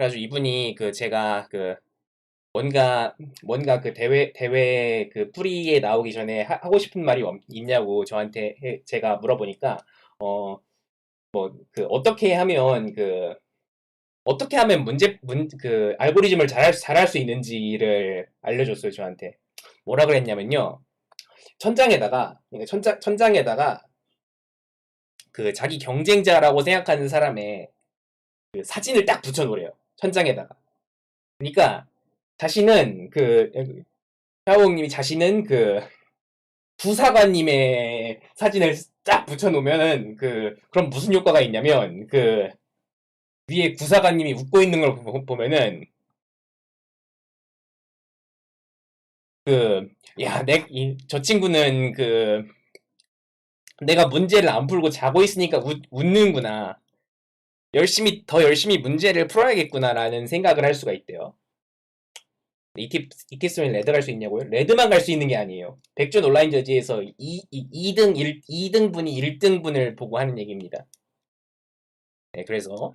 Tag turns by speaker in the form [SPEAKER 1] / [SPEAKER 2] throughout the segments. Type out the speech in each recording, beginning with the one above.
[SPEAKER 1] 그래가지고 이분이 그 제가 그 뭔가 그 대회 그 프리에 나오기 전에 하고 싶은 말이 있냐고 저한테 제가 물어보니까 어 뭐 그 어떻게 하면 그 알고리즘을 잘할 수 있는지를 알려줬어요 저한테. 뭐라 그랬냐면요. 그러니까 천장에다가 그 자기 경쟁자라고 생각하는 사람의 그 사진을 딱 붙여놓으래요. 천장에다가. 그러니까 자신은 그 샤오홍님이 자신은 그 부사관님의 사진을 딱 붙여놓으면은 그럼 무슨 효과가 있냐면 그 위에 구사관님이 웃고 있는 걸 보면은 그 야, 저 친구는 내가 문제를 안 풀고 자고 있으니까 웃는구나. 더 열심히 문제를 풀어야겠구나라는 생각을 할 수가 있대요. 이 쓰면 레드 갈 수 있냐고요? 레드만 갈 수 있는 게 아니에요. 백준 온라인 저지에서 2등분이 1등분을 보고 하는 얘기입니다. 네, 그래서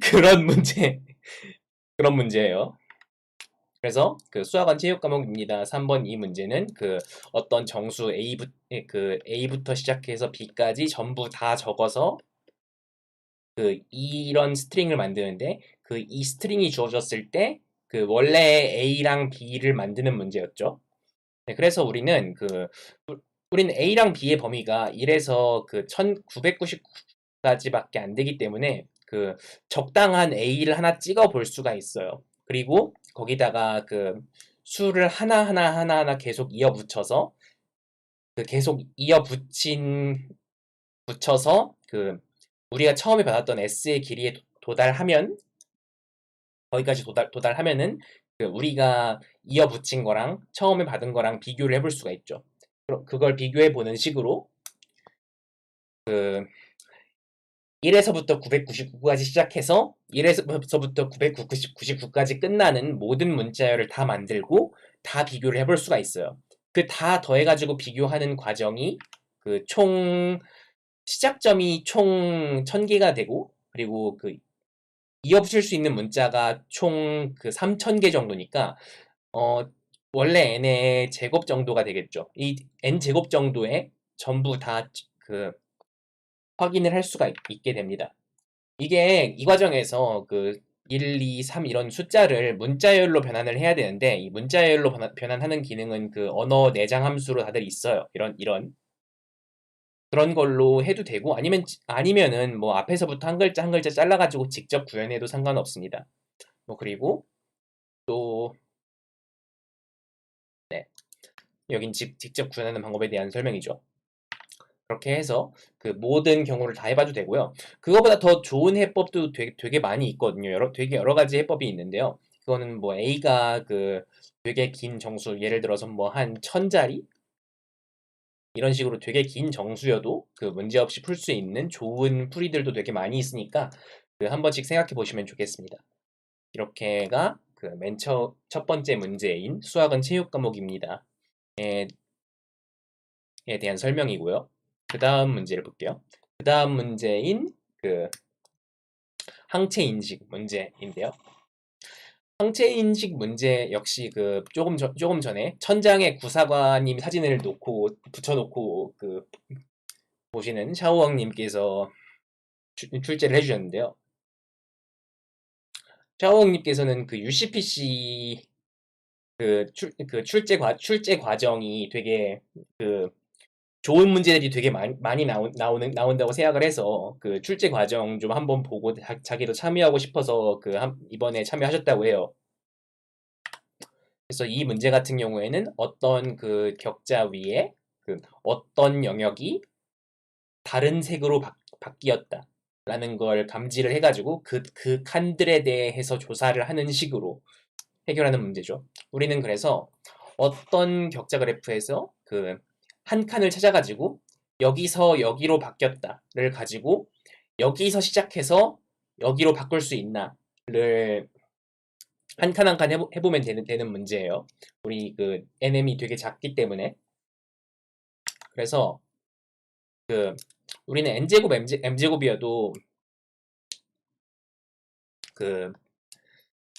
[SPEAKER 1] 그런 그런 문제예요. 그래서 그 수학원 체육 과목입니다. 3번 이 문제는 그 어떤 정수 A부터 시작해서 B까지 전부 다 적어서 그 이런 스트링을 만드는데 그 이 스트링이 주어졌을 때 그 원래 A랑 B를 만드는 문제였죠. 네, 그래서 우리는 A랑 B의 범위가 1에서 그 1999까지밖에 안 되기 때문에 그 적당한 A를 하나 찍어 볼 수가 있어요. 그리고 거기다가 그 수를 하나하나 계속 이어붙여서 그 계속 붙여서 그 우리가 처음에 받았던 S의 길이에 도달하면 거기까지 도달하면은 그 우리가 이어붙인 거랑 처음에 받은 거랑 비교를 해볼 수가 있죠. 그걸 비교해 보는 식으로 그 1에서부터 999까지 시작해서 1에서부터 999까지 끝나는 모든 문자열을 다 만들고 다 비교를 해볼 수가 있어요. 그 다 더해가지고 비교하는 과정이 그 시작점이 총 1000개가 되고 그리고 그 이어붙일 수 있는 문자가 총 그 3000개 정도니까 어 원래 n의 제곱 정도가 되겠죠. 이 n 제곱 정도에 전부 다 그 확인을 할 수가 있게 됩니다. 이게 이 과정에서 그 1, 2, 3 이런 숫자를 문자열로 변환을 해야 되는데 이 문자열로 변환하는 기능은 그 언어 내장 함수로 다들 있어요. 이런 그런 걸로 해도 되고 아니면은 뭐 앞에서부터 한 글자 한 글자 잘라가지고 직접 구현해도 상관없습니다. 뭐 그리고 또 네, 여긴 직접 구현하는 방법에 대한 설명이죠. 그렇게 해서 그 모든 경우를 다 해봐도 되고요. 그거보다 더 좋은 해법도 되게 많이 있거든요. 되게 여러 가지 해법이 있는데요. 그거는 뭐 A가 그 되게 긴 정수, 예를 들어서 뭐 한 1000자리? 이런 식으로 되게 긴 정수여도 그 문제 없이 풀 수 있는 좋은 풀이들도 되게 많이 있으니까 그 한 번씩 생각해 보시면 좋겠습니다. 이렇게가 그 첫 번째 문제인 수학은 체육 과목입니다. 에 대한 설명이고요. 그 다음 문제를 볼게요. 그 다음 문제인 그 항체 인식 문제인데요. 항체 인식 문제 역시 그 조금 전에 천장에 구사관님 사진을 붙여놓고 그 보시는 샤오왕님께서 출제를 해주셨는데요. 샤오왕님께서는 그 UCPC 출제 과정이 되게 그 좋은 문제들이 되게 많이 나온다고 생각을 해서 그 출제 과정 좀 한번 보고 자기도 참여하고 싶어서 이번에 참여하셨다고 해요. 그래서 이 문제 같은 경우에는 어떤 그 격자 위에 그 어떤 영역이 다른 색으로 바뀌었다라는 걸 감지를 해가지고 그 칸들에 대해서 조사를 하는 식으로 해결하는 문제죠. 우리는 그래서 어떤 격자 그래프에서 그 한 칸을 찾아가지고 여기서 여기로 바뀌었다를 가지고 여기서 시작해서 여기로 바꿀 수 있나를 한 칸 한 칸 해보면 되는 문제예요. 우리 그 NM이 되게 작기 때문에. 그래서 그 우리는 N제곱 M제곱이어도 그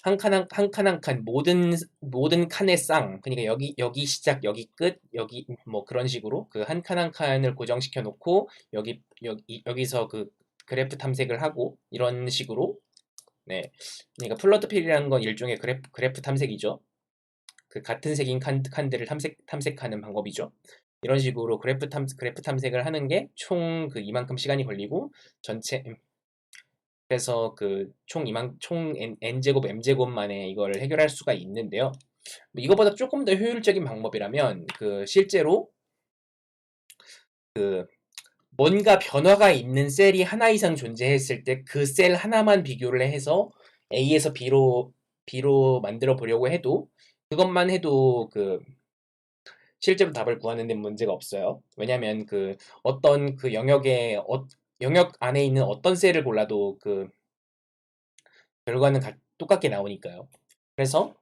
[SPEAKER 1] 한 칸 한 칸 모든 칸의 쌍, 그러니까 여기 시작 여기 끝 여기 뭐 그런 식으로 그 한 칸 한 칸을 고정시켜 놓고 여기서 그 그래프 탐색을 하고 이런 식으로. 네, 그러니까 플러트필이라는 건 일종의 그래프 탐색이죠. 그 같은 색인 칸들을 탐색하는 방법이죠. 이런 식으로 그래프 탐색을 하는 게 총 그 이만큼 시간이 걸리고, 전체 그래서 그 총 n제곱 m제곱 만에 이걸 해결할 수가 있는데요. 뭐 이거보다 조금 더 효율적인 방법이라면 그 실제로 그 뭔가 변화가 있는 셀이 하나 이상 존재했을 때 그 셀 하나만 비교를 해서 A에서 B로 만들어 보려고 해도, 그것만 해도 그 실제로 답을 구하는 데 문제가 없어요. 왜냐하면 그 어떤 그 영역 안에 있는 어떤 셀을 골라도 그 결과는 똑같게 나오니까요. 그래서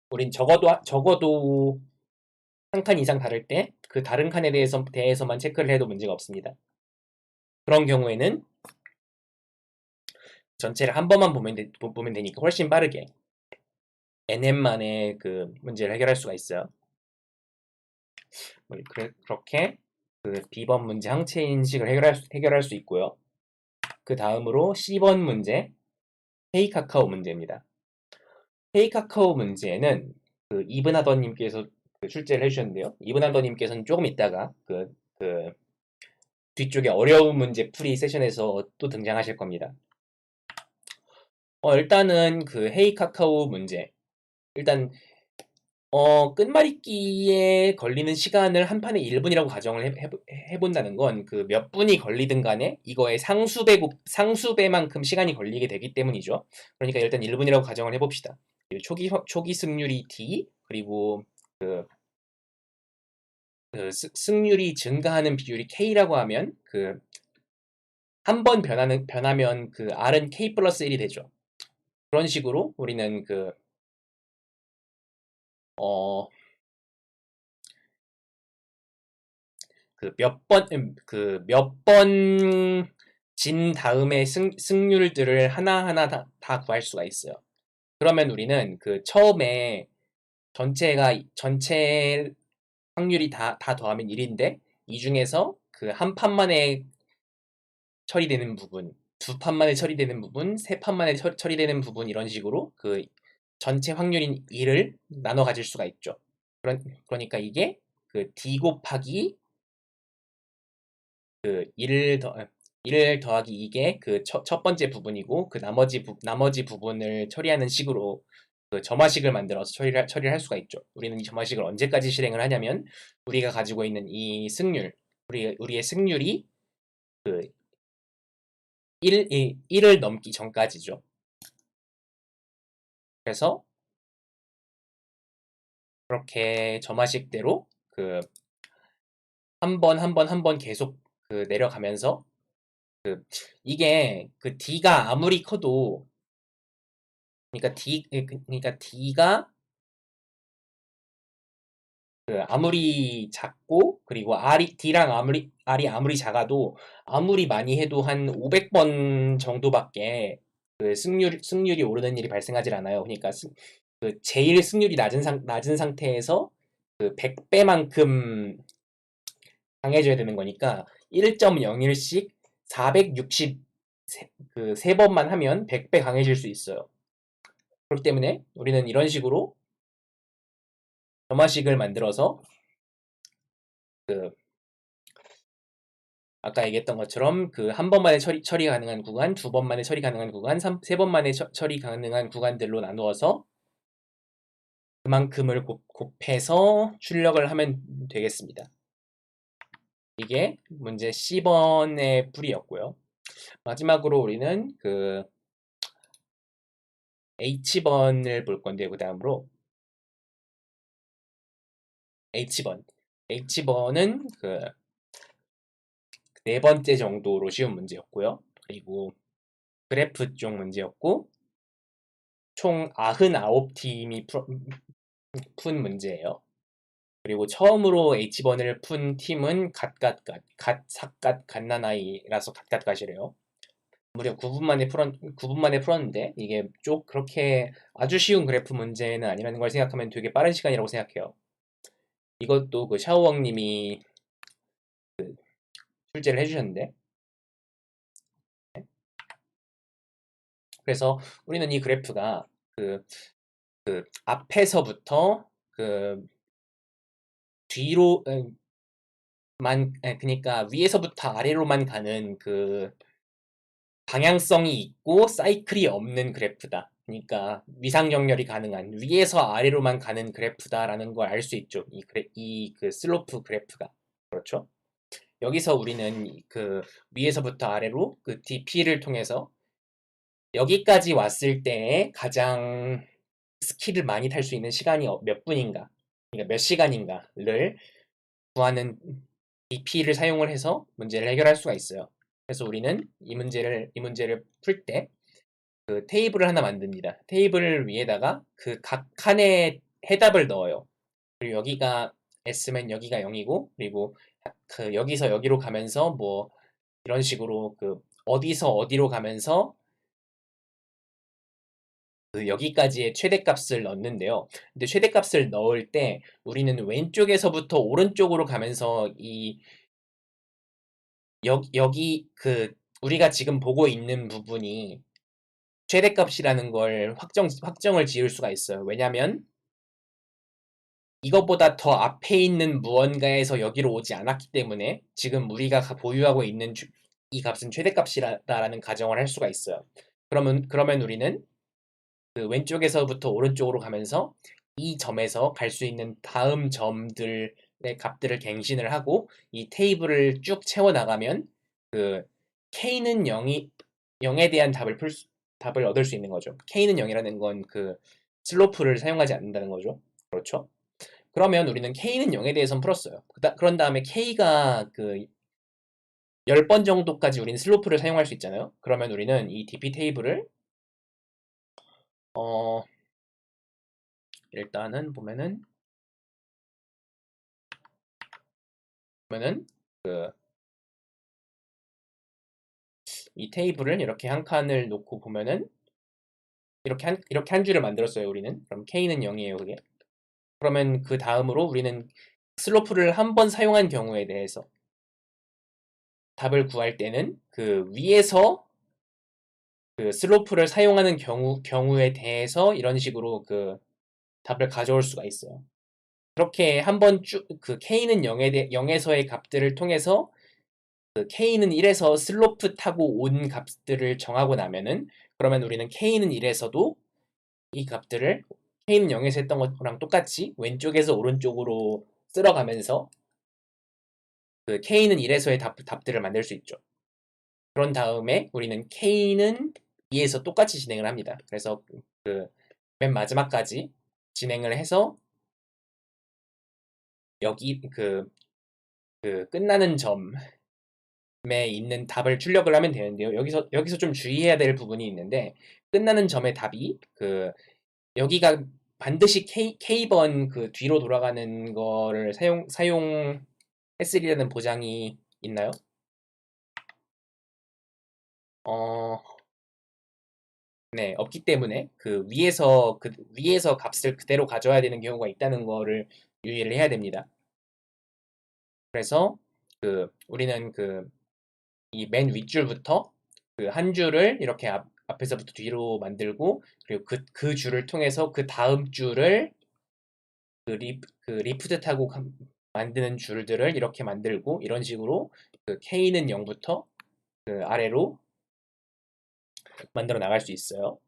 [SPEAKER 1] 우린 적어도 한 칸 이상 다를 때 그 다른 칸에 대해서만 체크를 해도 문제가 없습니다. 그런 경우에는 전체를 한 번만 보면 되니까 훨씬 빠르게 nm 만에 그 문제를 해결할 수가 있어요. 그렇게 그 B번 문제 항체 인식을 해결할 수 있고요. 그 다음으로 C번 문제, 헤이카카오 문제입니다. 헤이카카오 문제는 그 이브나더님께서 그 출제를 해주셨는데요. 이브나더님께서는 조금 있다가 그 뒤쪽에 어려운 문제 풀이 세션에서 또 등장하실 겁니다. 일단은 그 헤이카카오 문제. 일단 끝말잇기에 걸리는 시간을 한 판에 1분이라고 가정을 해본다는 건 그 몇 분이 걸리든 간에 이거의 상수배만큼 시간이 걸리게 되기 때문이죠. 그러니까 일단 1분이라고 가정을 해봅시다. 초기 승률이 D, 그리고 그 승률이 증가하는 비율이 K라고 하면 그 한 번 변하면 그 R은 K 플러스 1이 되죠. 그런 식으로 우리는 어, 몇 번 진 다음에 승률들을 하나하나 다 구할 수가 있어요. 그러면 우리는 그 처음에 전체 확률이 다 더하면 1인데, 이 중에서 그 한 판 만에 처리되는 부분, 두 판 만에 처리되는 부분, 세 판 만에 처리되는 부분, 이런 식으로 그 전체 확률인 1을 나눠 가질 수가 있죠. 그러니까 이게 그 D 곱하기 그 1 더하기 이게 그 첫 번째 부분이고, 그 나머지 부분을 처리하는 식으로 그 점화식을 만들어서 처리를 할 수가 있죠. 우리는 이 점화식을 언제까지 실행을 하냐면 우리가 가지고 있는 이 승률, 우리의 승률이 그 1을 넘기 전까지죠. 그래서 그렇게 점화식대로 그 한 번 계속 그 내려가면서 그 이게 그 D가 아무리 커도, 그러니까 D가 그 아무리 작고, 그리고 D랑 R이 아무리 작아도 아무리 많이 해도 한 500번 정도밖에 그 승률이 오르는 일이 발생하질 않아요. 그러니까 그 제일 승률이 낮은 상태에서 그 100배만큼 강해져야 되는 거니까 1.01씩 460 그 3번만 하면 100배 강해질 수 있어요. 그렇기 때문에 우리는 이런 식으로 점화식을 만들어서 그 아까 얘기했던 것처럼 그 한 번만에 처리 가능한 구간, 두 번만에 처리 가능한 구간, 세 번만에 처리 가능한 구간들로 나누어서 그만큼을 곱해서 출력을 하면 되겠습니다. 이게 문제 C번의 풀이였고요. 마지막으로 우리는 그 H번을 볼 건데, 그 다음으로 H번. H번은 그 네 번째 정도로 쉬운 문제였고요. 그리고 그래프 쪽 문제였고, 총 99팀이 푼 문제예요. 그리고 처음으로 H번을 푼 팀은 갓, 삿갓, 갓나나이라서 갓갓갓이래요. 무려 9분 만에 풀었는데 이게 좀 그렇게 아주 쉬운 그래프 문제는 아니라는 걸 생각하면 되게 빠른 시간이라고 생각해요. 이것도 그 샤오왕님이 출제를 해주셨는데, 그래서 우리는 이 그래프가 그 앞에서부터 그 뒤로 그러니까 위에서부터 아래로만 가는 그 방향성이 있고 사이클이 없는 그래프다. 그러니까 미상정렬이 가능한 위에서 아래로만 가는 그래프다라는 걸 알 수 있죠. 그 슬로프 그래프가. 그렇죠? 여기서 우리는 그 위에서부터 아래로 그 DP를 통해서 여기까지 왔을 때에 가장 스키를 많이 탈 수 있는 시간이 몇 분인가, 그러니까 몇 시간인가를 구하는 DP를 사용을 해서 문제를 해결할 수가 있어요. 그래서 우리는 이 문제를 풀 때 그 테이블을 하나 만듭니다. 테이블 위에다가 그 각 칸에 해답을 넣어요. 그리고 여기가 S면 여기가 0이고, 그리고 그 여기서 여기로 가면서 뭐 이런 식으로 그 어디서 어디로 가면서 그 여기까지의 최대값을 넣는데요. 근데 최대값을 넣을 때 우리는 왼쪽에서부터 오른쪽으로 가면서 이 여기 그 우리가 지금 보고 있는 부분이 최대값이라는 걸 확정을 지을 수가 있어요. 왜냐면 이것보다 더 앞에 있는 무언가에서 여기로 오지 않았기 때문에 지금 우리가 보유하고 있는 이 값은 최대값이라는 가정을 할 수가 있어요. 그러면 우리는 그 왼쪽에서부터 오른쪽으로 가면서 이 점에서 갈 수 있는 다음 점들의 값들을 갱신을 하고 이 테이블을 쭉 채워 나가면 그 k는 0에 대한 답을 얻을 수 있는 거죠. k는 0이라는 건 그 슬로프를 사용하지 않는다는 거죠. 그렇죠? 그러면 우리는 k는 0에 대해서는 풀었어요. 그런 다음에 k가 그 10번 정도까지 우리는 슬로프를 사용할 수 있잖아요. 그러면 우리는 이 dp 테이블을 어 일단은 보면은 그 이 테이블을 이렇게 한 칸을 놓고 보면은 이렇게 한 줄을 만들었어요, 우리는. 그럼 k는 0이에요, 그게. 그러면 그 다음으로 우리는 슬로프를 한 번 사용한 경우에 대해서 답을 구할 때는 그 위에서 그 슬로프를 사용하는 경우에 대해서 이런 식으로 그 답을 가져올 수가 있어요. 그렇게 한 번 쭉 그 k는 0에서의 값들을 통해서 그 k는 1에서 슬로프 타고 온 값들을 정하고 나면은, 그러면 우리는 k는 1에서도 이 값들을 k는 0에서 했던 거랑 똑같이 왼쪽에서 오른쪽으로 쓸어가면서 그 k는 1에서의 답들을 만들 수 있죠. 그런 다음에 우리는 k는 2에서 똑같이 진행을 합니다. 그래서 그 맨 마지막까지 진행을 해서 여기 그 끝나는 점에 있는 답을 출력을 하면 되는데요. 여기서 좀 주의해야 될 부분이 있는데, 끝나는 점의 답이 그 여기가 반드시 K번 그 뒤로 돌아가는 거를 사용했으리라는 보장이 있나요? 어, 네, 없기 때문에 그 위에서 값을 그대로 가져야 되는 경우가 있다는 거를 유의를 해야 됩니다. 그래서 우리는 이 맨 윗줄부터 그 한 줄을 이렇게 앞에서부터 뒤로 만들고, 그리고 그 줄을 통해서 그 다음 줄을 그 리프트 타고 만드는 줄들을 이렇게 만들고, 이런 식으로 그 K는 0부터 그 아래로 만들어 나갈 수 있어요.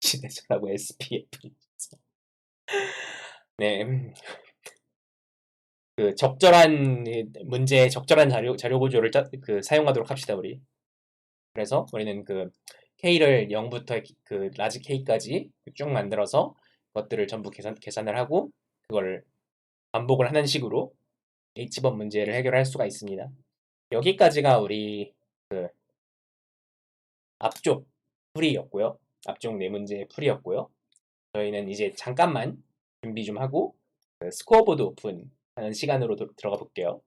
[SPEAKER 1] 시대전하고 SPF. 네, 그 적절한 문제에 적절한 자료 구조를 사용하도록 합시다, 우리. 그래서 우리는 그 K를 0부터 그 라지 K까지 쭉 만들어서 것들을 전부 계산을 하고 그걸 반복을 하는 식으로 H번 문제를 해결할 수가 있습니다. 여기까지가 우리 앞쪽 풀이였고요. 앞쪽 네 문제의 풀이였고요. 저희는 이제 잠깐만 준비 좀 하고 스코어보드 오픈하는 시간으로 들어가 볼게요.